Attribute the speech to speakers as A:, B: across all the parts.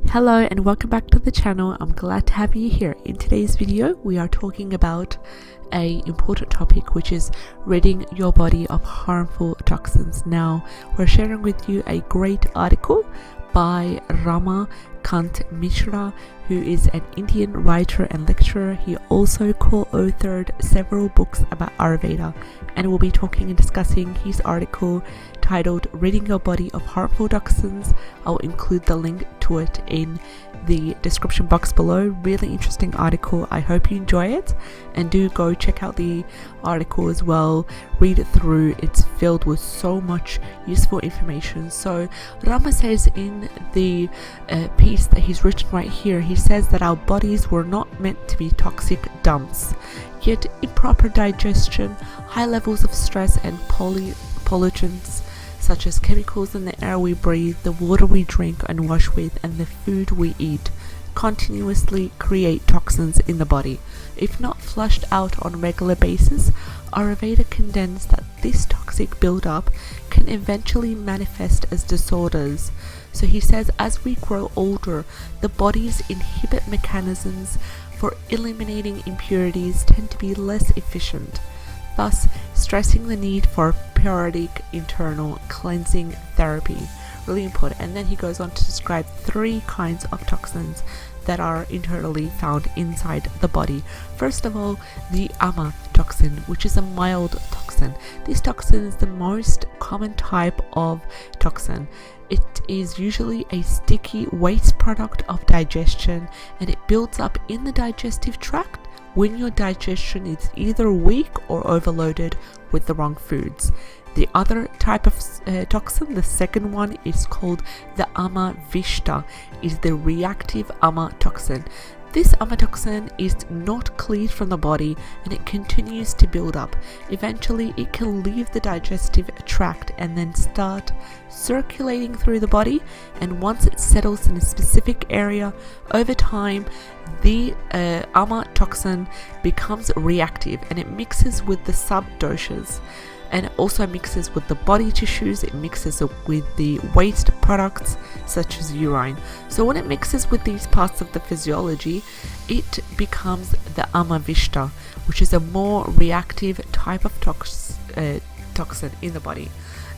A: Hello and welcome back to the channel. I'm glad to have you here. In today's video we are talking about a important topic, which is ridding your body of harmful toxins. Now we're sharing with you a great article by Rama, Kant, Mishra, who is an Indian writer and lecturer. He also co-authored several books about Ayurveda, and we'll be talking and discussing his article titled Ridding Your Body of Harmful Toxins. I'll include the link to it in the description box below. Really interesting article. I hope you enjoy it, and do go check out the article as well. Read it through. It's filled with so much useful information. So Rama says in the piece that he's written right here, he says that our bodies were not meant to be toxic dumps, yet improper digestion, high levels of stress and pollutants such as chemicals in the air we breathe, the water we drink and wash with, and the food we eat continuously create toxins in the body. If not flushed out on a regular basis, Ayurveda contends that this toxic buildup can eventually manifest as disorders. So he says, as we grow older, the body's inhibit mechanisms for eliminating impurities tend to be less efficient, thus stressing the need for periodic internal cleansing therapy. Really important. And then he goes on to describe 3 kinds of toxins that are internally found inside the body. First of all, the Ama toxin, which is a mild toxin. This toxin is the most common type of toxin. It is usually a sticky waste product of digestion, and it builds up in the digestive tract when your digestion is either weak or overloaded with the wrong foods. The other type of toxin, the second one, is called the Ama Vishta, is the reactive Ama toxin. This Ama toxin is not cleared from the body, and it continues to build up. Eventually it can leave the digestive tract and then start circulating through the body, and once it settles in a specific area, over time the Ama toxin becomes reactive, and it mixes with the sub-doshas, and it also mixes with the body tissues. It mixes with the waste products such as urine. So when it mixes with these parts of the physiology, it becomes the Amavishta, which is a more reactive type of toxin in the body.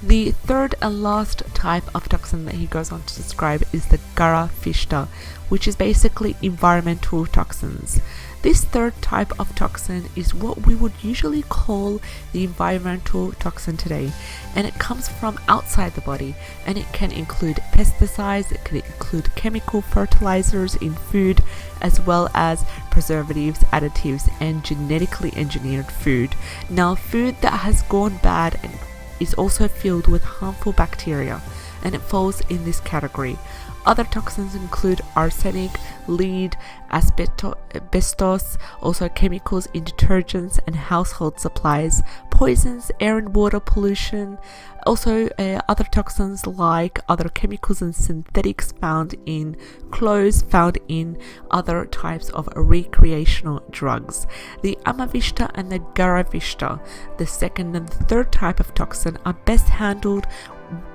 A: The third and last type of toxin that he goes on to describe is the Garafishta, which is basically environmental toxins. This third type of toxin is what we would usually call the environmental toxin today, and it comes from outside the body, and it can include pesticides, it can include chemical fertilizers in food, as well as preservatives, additives, and genetically engineered food. Now, food that has gone bad and is also filled with harmful bacteria, and it falls in this category. Other toxins include arsenic, lead, asbestos, also chemicals in detergents and household supplies, poisons, air and water pollution, also other toxins like other chemicals and synthetics found in clothes, found in other types of recreational drugs. The Amavishta and the Garavishta, the second and the third type of toxin, are best handled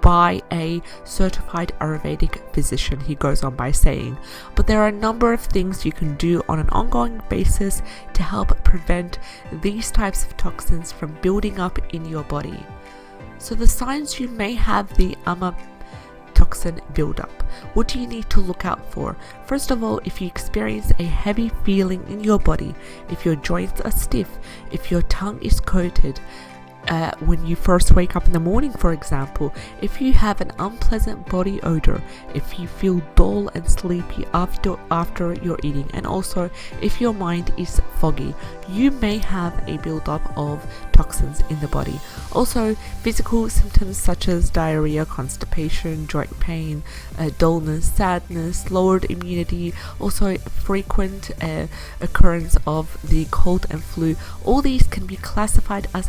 A: by a certified Ayurvedic physician, he goes on by saying. But there are a number of things you can do on an ongoing basis to help prevent these types of toxins from building up in your body. So the signs you may have the Ama toxin buildup. What do you need to look out for? First of all, if you experience a heavy feeling in your body, if your joints are stiff, if your tongue is coated, when you first wake up in the morning, for example, if you have an unpleasant body odor, if you feel dull and sleepy after you're eating, and also if your mind is foggy, you may have a buildup of toxins in the body. Also, physical symptoms such as diarrhea, constipation, joint pain, dullness, sadness, lowered immunity, also frequent occurrence of the cold and flu, all these can be classified as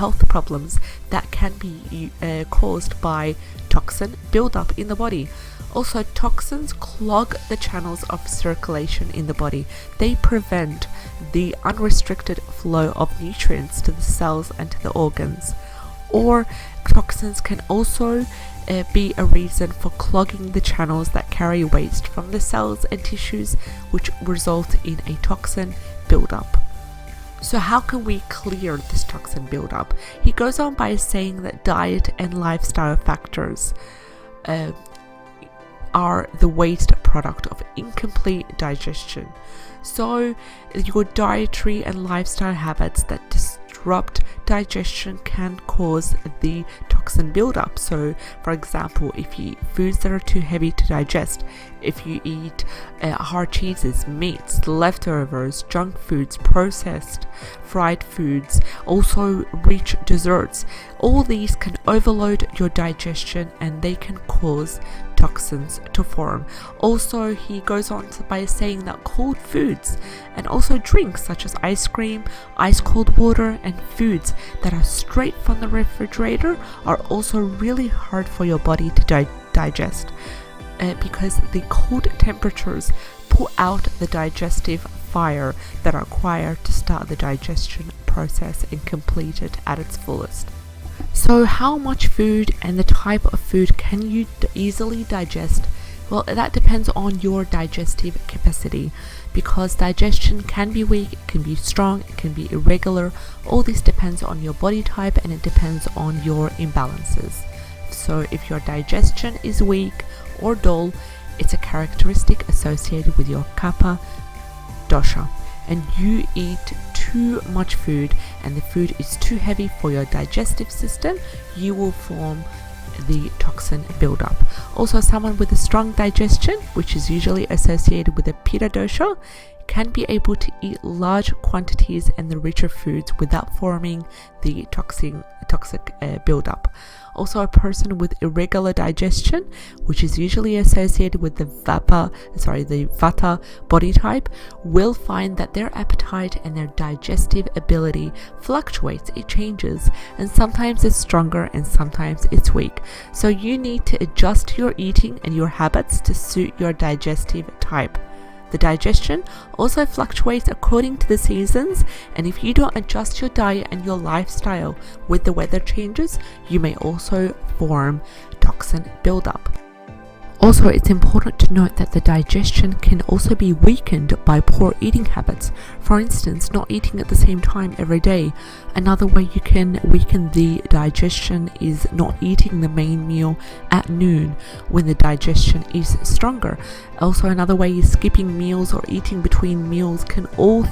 A: health problems that can be caused by toxin buildup in the body. Also, toxins clog the channels of circulation in the body. They prevent the unrestricted flow of nutrients to the cells and to the organs. Or toxins can also be a reason for clogging the channels that carry waste from the cells and tissues, which result in a toxin buildup. So how can we clear this toxin buildup? He goes on by saying that diet and lifestyle factors are the waste product of incomplete digestion. So your dietary and lifestyle habits that disrupt digestion can cause the toxin buildup. So for example, if you eat foods that are too heavy to digest, if you eat hard cheeses, meats, leftovers, junk foods, processed fried foods, also rich desserts, all these can overload your digestion and they can cause toxins to form. Also, he goes on by saying that cold foods and also drinks such as ice cream, ice cold water, and foods that are straight from the refrigerator are also really hard for your body to digest because the cold temperatures put out the digestive fire that are required to start the digestion process and complete it at its fullest. So how much food and the type of food can you easily digest? Well, that depends on your digestive capacity, because digestion can be weak, it can be strong, it can be irregular. All this depends on your body type and it depends on your imbalances. So if your digestion is weak or dull, it's a characteristic associated with your kapha dosha, and you eat too much food and the food is too heavy for your digestive system, you will form the toxin buildup. Also, someone with a strong digestion, which is usually associated with a pitta dosha, can be able to eat large quantities and the richer foods without forming the toxic buildup. Also, a person with irregular digestion, which is usually associated with the vata body type, will find that their appetite and their digestive ability fluctuates, it changes, and sometimes it's stronger and sometimes it's weak. So you need to adjust your eating and your habits to suit your digestive type. The digestion also fluctuates according to the seasons, and if you don't adjust your diet and your lifestyle with the weather changes, you may also form toxin buildup. Also, it's important to note that the digestion can also be weakened by poor eating habits. For instance, not eating at the same time every day. Another way you can weaken the digestion is not eating the main meal at noon when the digestion is stronger. Also, another way is skipping meals or eating between meals can all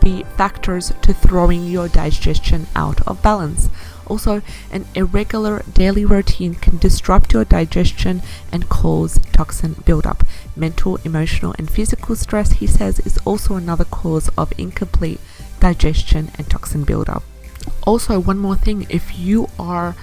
A: be factors to throwing your digestion out of balance. Also, an irregular daily routine can disrupt your digestion and cause toxin buildup. Mental, emotional, and physical stress, he says, is also another cause of incomplete digestion and toxin buildup. Also, one more thing, if you are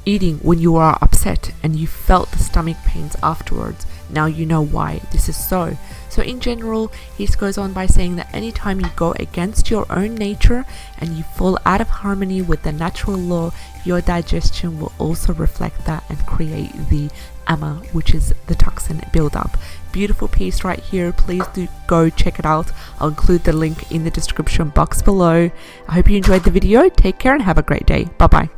A: eating when you are upset and you felt the stomach pains afterwards, now you know why this is so. So in general, he goes on by saying that anytime you go against your own nature and you fall out of harmony with the natural law, your digestion will also reflect that and create the ama, which is the toxin buildup. Beautiful piece right here. Please do go check it out. I'll include the link in the description box below. I hope you enjoyed the video. Take care and have a great day. Bye bye.